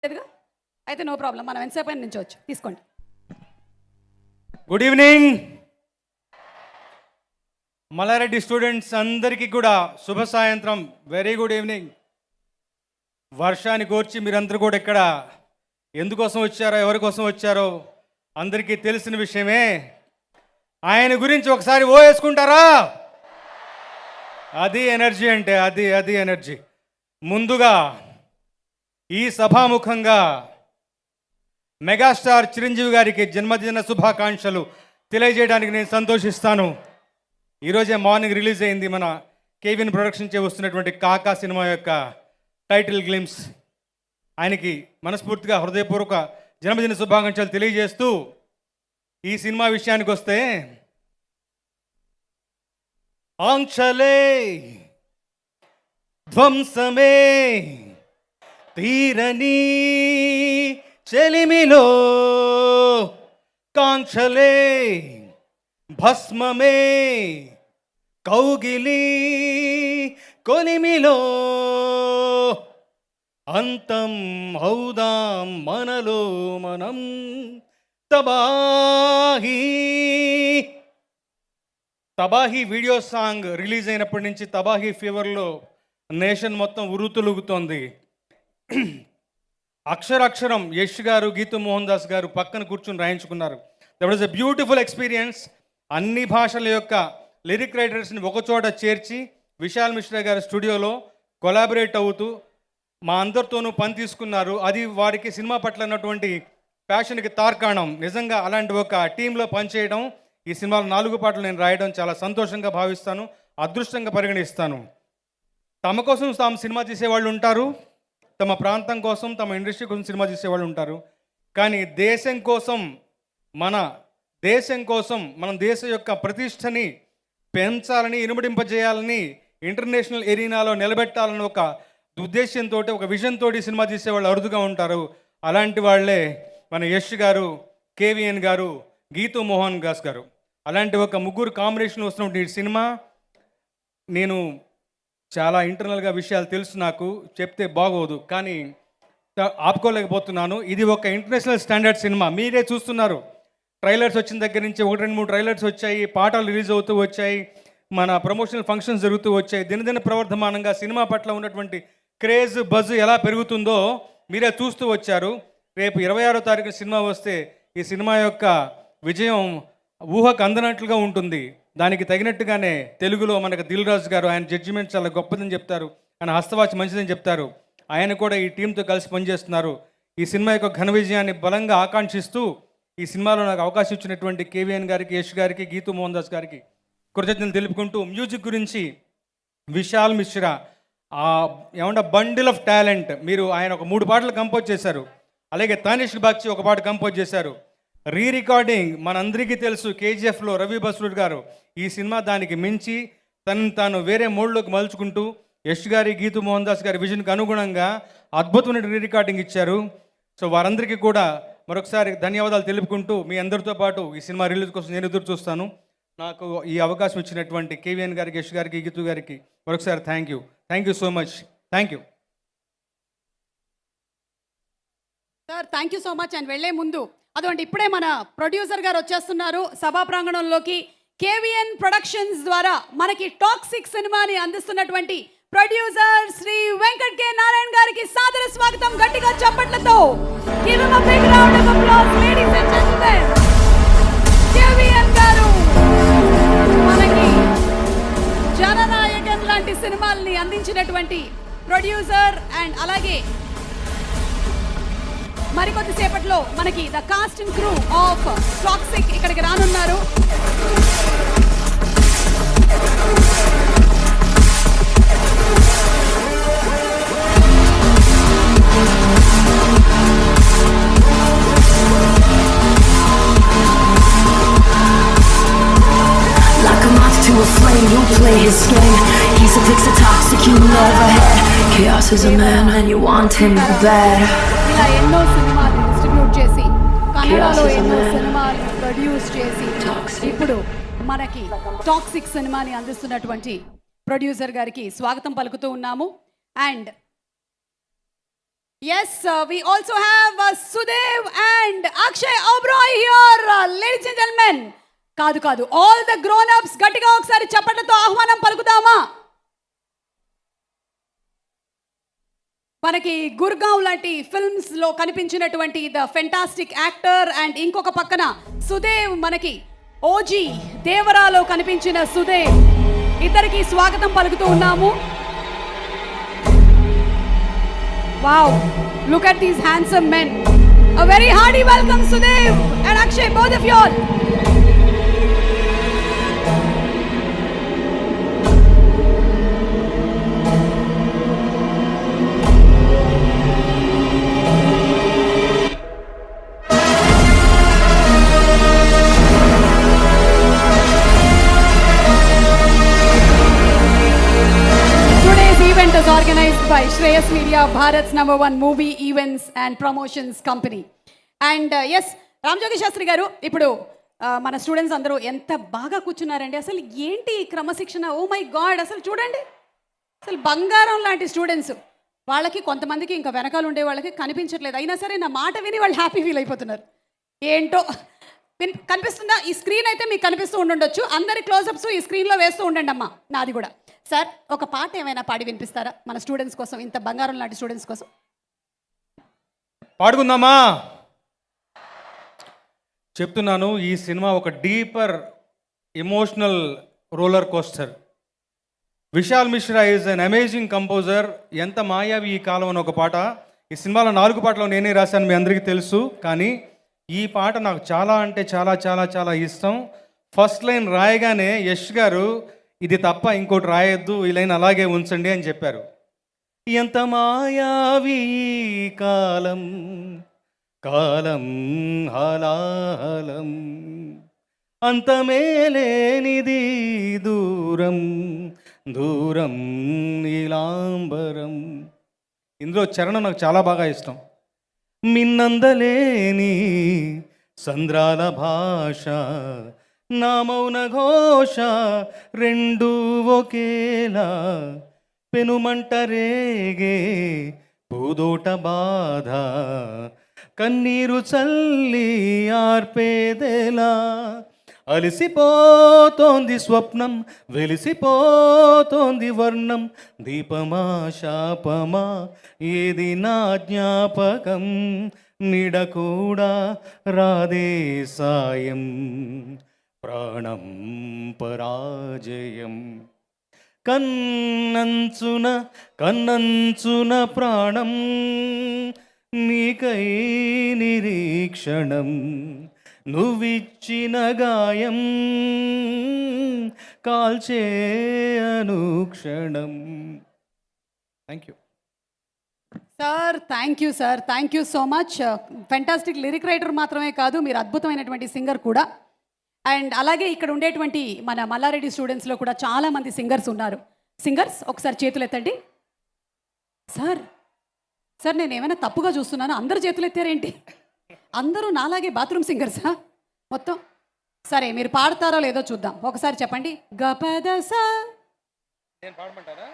లేదుగా అయితే no problem, మనం ఎంతసేపు అయినా నించోవచ్చు. తీసుకోండి. గుడ్ ఈవినింగ్ మల్లారెడ్డి స్టూడెంట్స్ అందరికీ కూడా శుభ సాయంత్రం. Very good evening. వర్షాన్ని కోర్చి మీరందరూ కూడా ఇక్కడ ఎందుకోసం వచ్చారో ఎవరి కోసం వచ్చారో అందరికీ తెలిసిన విషయమే. ఆయన గురించి ఒకసారి ఓ వేసుకుంటారా? అది ఎనర్జీ అంటే అది ఎనర్జీ. ముందుగా ఈ సభాముఖంగా మెగాస్టార్ చిరంజీవి గారికి జన్మదిన శుభాకాంక్షలు తెలియజేయడానికి నేను సంతోషిస్తాను. ఈరోజే మార్నింగ్ రిలీజ్ అయింది మన కేవిఎన్ ప్రొడక్షన్ చే వస్తున్నటువంటి కాకా సినిమా యొక్క టైటిల్ గ్లిమ్స్. ఆయనకి మనస్ఫూర్తిగా హృదయపూర్వక జన్మదిన శుభాకాంక్షలు తెలియజేస్తూ ఈ సినిమా విషయానికి వస్తే, ఆంక్షలే ధ్వంసమే తీరని చెలిమిలో కాంక్షలే భస్మమే కౌగిలి కొలిమిలో అంతం హౌదాం మనలో మనం తబాహీ వీడియో సాంగ్ రిలీజ్ అయినప్పటి నుంచి తబాహీ ఫీవర్లో నేషన్ మొత్తం ఉరుతులుగుతోంది. అక్షరాక్షరం యష్ గారు, గీతూ మోహన్ దాస్ గారు పక్కన కూర్చుని రాయించుకున్నారు. That was a beautiful experience. అన్ని భాషల యొక్క లిరిక్ రైటర్స్ని ఒకచోట చేర్చి విశాల్ మిశ్రా గారి స్టూడియోలో కొలాబరేట్ అవుతూ మా అందరితోనూ పని తీసుకున్నారు. అది వారికి సినిమా పట్ల ఉన్నటువంటి ప్యాషన్కి తార్కాణం. నిజంగా అలాంటి ఒక టీంలో పనిచేయడం, ఈ సినిమాలో 4 పాటలు నేను రాయడం చాలా సంతోషంగా భావిస్తాను, అదృష్టంగా పరిగణిస్తాను. తమ కోసం తాము సినిమా తీసేవాళ్ళు ఉంటారు, తమ ప్రాంతం కోసం తమ ఇండస్ట్రీ కోసం సినిమా తీసేవాళ్ళు ఉంటారు. కానీ దేశం కోసం మన దేశం యొక్క ప్రతిష్టని పెంచాలని, ఇనుమడింపజేయాలని, ఇంటర్నేషనల్ ఎరీనాలో నిలబెట్టాలని ఒక ఉద్దేశంతో, ఒక విజన్ తోటి సినిమా తీసేవాళ్ళు అరుదుగా ఉంటారు. అలాంటి వాళ్ళే మన యష్ గారు, కేవిఎన్ గారు, గీతూ మోహన్ దాస్ గారు. అలాంటి ఒక ముగ్గురు కాంబినేషన్ వస్తున్నటువంటి ఈ సినిమా, నేను చాలా ఇంటర్నల్గా విషయాలు తెలుసు, నాకు చెప్తే బాగోదు కానీ ఆపుకోలేకపోతున్నాను. ఇది ఒక ఇంటర్నేషనల్ స్టాండర్డ్ సినిమా. మీరే చూస్తున్నారు, ట్రైలర్స్ వచ్చిన దగ్గర నుంచి 1-2-3 ట్రైలర్స్ వచ్చాయి, పాటలు రిలీజ్ అవుతూ వచ్చాయి, మన ప్రమోషనల్ ఫంక్షన్స్ జరుగుతూ వచ్చాయి. దినదిన ప్రవర్ధమానంగా సినిమా పట్ల ఉన్నటువంటి క్రేజ్, బజ్ ఎలా పెరుగుతుందో మీరే చూస్తూ వచ్చారు. రేపు 26వ తారీఖున సినిమా వస్తే ఈ సినిమా యొక్క విజయం ఊహకు అందనట్లుగా ఉంటుంది. దానికి తగినట్టుగానే తెలుగులో మనకు దిల్ రాజు గారు, ఆయన జడ్జిమెంట్ చాలా గొప్పదని చెప్తారు, ఆయన హస్తవాచి మంచిదని చెప్తారు. ఆయన కూడా ఈ టీంతో కలిసి పనిచేస్తున్నారు. ఈ సినిమా యొక్క ఘన విజయాన్ని బలంగా ఆకాంక్షిస్తూ ఈ సినిమాలో నాకు అవకాశం ఇచ్చినటువంటి కేవిఎన్ గారికి, యష్ గారికి, గీతూ మోహన్ దాస్ గారికి కృతజ్ఞతలు తెలుపుకుంటూ, మ్యూజిక్ గురించి విశాల్ మిశ్రా ఏమంటే బండిల్ ఆఫ్ టాలెంట్. మీరు ఆయన ఒక 3 పాటలు కంపోజ్ చేశారు. అలాగే తనిష్క్ బాగ్చి ఒక పాట కంపోజ్ చేశారు. రికార్డింగ్ మనందరికీ తెలుసు, కేజీఎఫ్లో రవి బస్రూర్ గారు. ఈ సినిమా దానికి మించి తాను వేరే మోడ్లోకి మలుచుకుంటూ యష్ గారి, గీతూ మోహన్ దాస్ గారి విజన్కి అనుగుణంగా అద్భుతమైన రికార్డింగ్ ఇచ్చారు. సో వారందరికీ కూడా మరొకసారి ధన్యవాదాలు తెలుపుకుంటూ, మీ అందరితో పాటు ఈ సినిమా రిలీజ్ కోసం నేను ఎదురు చూస్తాను. నాకు ఈ అవకాశం ఇచ్చినటువంటి కేవిఎన్ గారికి, యష్ గారికి, గీతూ గారికి మరొకసారి thank you so much. Thank you sir, thank you so much. And వెళ్లే ముందు అటువంటి ఇప్పుడే మన ప్రొడ్యూసర్ గారు వచ్చేస్తున్నారు సభా ప్రాంగణంలోకి. కేవిఎన్ ప్రొడక్షన్స్ ద్వారా మనకి టాక్సిక్ సినిమాని అందిస్తున్నటువంటి ప్రొడ్యూసర్ శ్రీ వెంకట్ కె నారాయణ గారికి సాదర స్వాగతం. గట్టిగా చప్పట్లతో give him a big round of applause, ladies and gentlemen. KVN గారు మనకి జననాయకన్ లాంటి సినిమాల్ని అందించినటువంటి ప్రొడ్యూసర్. అండ్ అలాగే మరికొద్ది సేపట్లో మనకి the cost and crew of toxic ఇక్కడికి రానున్నారు. Like a moth to a flame, you play his game. He's a fix, a toxic you never had. Chaos is a man and you want him bad. ఇలా ఎన్నో సినిమాలు distribute చేసి, కన్నడలో ఎన్నో సినిమాలు produce చేసి, ఇప్పుడు మనకి టాక్సిక్ సినిమాని అందిస్తున్నటువంటి ప్రొడ్యూసర్ గారికి స్వాగతం పలుకుతూ ఉన్నాము. And Yes, we also have Sudev and Akshay Oberoi here, ladies and gentlemen. కాదు ఆల్ ద గ్రోన్ అప్స్ గట్టిగా ఒకసారి చప్పట్లతో ఆహ్వానం పలుకుదామా? మనకి గుర్గావ్ లాంటి ఫిల్మ్స్ లో కనిపించినటువంటి ద ఫెంటాస్టిక్ యాక్టర్ అండ్ ఇంకొక పక్కన సుదేవ్ మనకి ఓజీ దేవరాలో కనిపించిన సుదేవ్, ఇద్దరికి స్వాగతం పలుకుతూ ఉన్నాము. Wow, look at these handsome men. A very hearty welcome Sudev and Akshay, both of you all. Is organized by Shreyas Media, Bharat's #1 movie events and promotions company. And yes, Ramajogi Sastry గారు, ఇప్పుడు మన students అందరూ ఎంత బాగా కూర్చున్నారండి. అసలు ఏంటి క్రమశిక్షణ, oh my God, అసలు చూడండి, అసలు బంగారం లాంటి స్టూడెంట్స్. వాళ్ళకి కొంతమందికి ఇంకా వెనకాల ఉండే వాళ్ళకి కనిపించట్లేదు, అయినా సరే నా మాట విని వాళ్ళు హ్యాపీ ఫీల్ అయిపోతున్నారు. ఏంటో కనిపిస్తుందా? ఈ స్క్రీన్ అయితే మీకు కనిపిస్తూ ఉండొచ్చు. అందరి క్లోజప్స్ ఈ స్క్రీన్లో వేస్తూ ఉండండి అమ్మా. నాది కూడా. సార్, ఒక పాట ఏమైనా పాడి వినిపిస్తారా మన స్టూడెంట్స్ కోసం, ఇంత బంగారం లాంటి స్టూడెంట్స్ కోసం? పాడుకుందామా? చెప్తున్నాను, ఈ సినిమా ఒక deeper emotional roller coaster. Vishal Mishra is an amazing composer. ఎంత మాయావి ఈ కాలం అని ఒక పాట. ఈ సినిమాలో 4 పాటలు నేనే రాశాను, మీ అందరికీ తెలుసు. కానీ ఈ పాట నాకు చాలా అంటే చాలా చాలా చాలా ఇష్టం. ఫస్ట్ లైన్ రాయగానే యష్ గారు ఇది తప్ప ఇంకోటి రాయొద్దు, ఈ లైన్ అలాగే ఉంచండి అని చెప్పారు. ఎంత మాయావి కాలం, కాలం హలాహలం, అంతమేలేనిది దూరం, దూరం నీలాంబరం. ఇందులో చరణం నాకు చాలా బాగా ఇష్టం. మిన్నందలేని సంద్రాల భాష, నా మౌన ఘోష, రెండు ఒకేలా, పెనుమంట రేగే పూదోట బాధ, కన్నీరు చల్లి ఆర్పేదెలా, అలిసిపోతోంది స్వప్నం, వెలిసిపోతోంది వర్ణం, దీపమా శాపమా ఏది నా జ్ఞాపకం, నిడ కూడా రాదే సాయం, ప్రాణం పరాజయం, కన్నంచున కన్నంచున ప్రాణం, నీకై నిరీక్షణం, నువ్విచ్చిన గాయం, కాల్చే అనుక్షణం. Thank you sir. Thank you so much. Fantastic lyric writer మాత్రమే కాదు, మీరు అద్భుతమైనటువంటి సింగర్ కూడా. అండ్ అలాగే ఇక్కడ ఉండేటువంటి మన మల్లారెడ్డి స్టూడెంట్స్లో కూడా చాలామంది సింగర్స్ ఉన్నారు. సింగర్స్ ఒకసారి చేతులు ఎత్తండి. సార్, నేను ఏమైనా తప్పుగా చూస్తున్నాను? అందరు చేతులు ఎత్తారేంటి? అందరూ నాలాగే బాత్రూమ్ సింగర్సా మొత్తం? సరే, మీరు పాడతారో లేదో చూద్దాం. ఒకసారి చెప్పండి. గపదస. నేను పాడమంటారా?